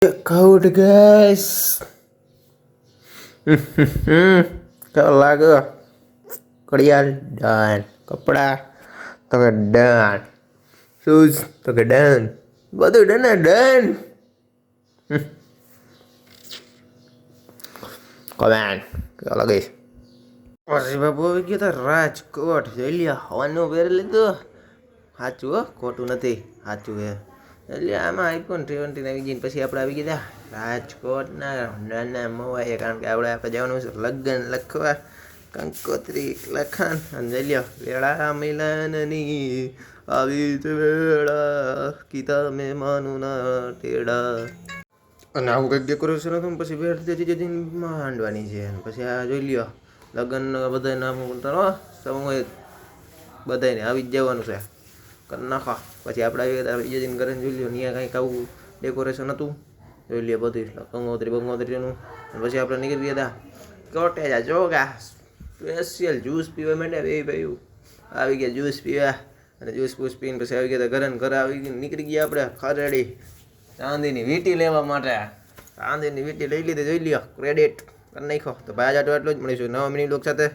Check guys. Kalau lagu ઘડિયાળ done, કપડા તો કે ડન, શૂઝ તો કે ડન, બધું ડન ડન. કમેન્ટ કેવા લાગે? પછી બાબુ આવી ગયો તો રાજકોટ જોઈ લ્યો, હવાનું પહેરી લીધું. સાચું હો, ખોટું નથી, સાચું હે. એટલે આમાં આઈફોન 17 આવી ગઈ. પછી આપણે આવી ગયા રાજકોટના નાના મોવાએ, કારણ કે આપણે જવાનું છે લગ્ન લખવા, કંકોત્રી લખાણ. અને જઈ લ્યો વેળા મિલનની આવી જ વેળા, કીધા મહેમાનું ના ટેડા. અને આવું કંઈક ડેકોરેશન હતું. પછી વેળ માંડવાની છે. પછી આ જોઈ લ્યો લગ્ન બધા નામ સમૂહ બધાને આવી જ જવાનું છે, કરી નાખો. પછી આપણે આવી બીજા દિન કરીને જોઈ લ્યો ત્યાં કંઈક આવું ડેકોરેશન હતું. જોઈ લ્યો બધું કંકોત્રીનું. પછી આપણે નીકળી ગયા હતા કોટેજા જોગા, સ્પેશિયલ જ્યુસ પીવા માંડ્યા. બે ભાઈ આવી ગયા જ્યુસ પીવા, અને જ્યુસ પીને પછી આવી ગયા ઘરે. ઘરે આવી ગઈ નીકળી ગયા આપણે ખરેડી ચાંદીની વીંટી લેવા માટે. ચાંદીની વીંટી લઈ લીધી, જોઈ લ્યો ક્રેડિટ કરી નાખો. તો ભાઈ આટલું જ મળીશું નવા મિની લોક સાથે.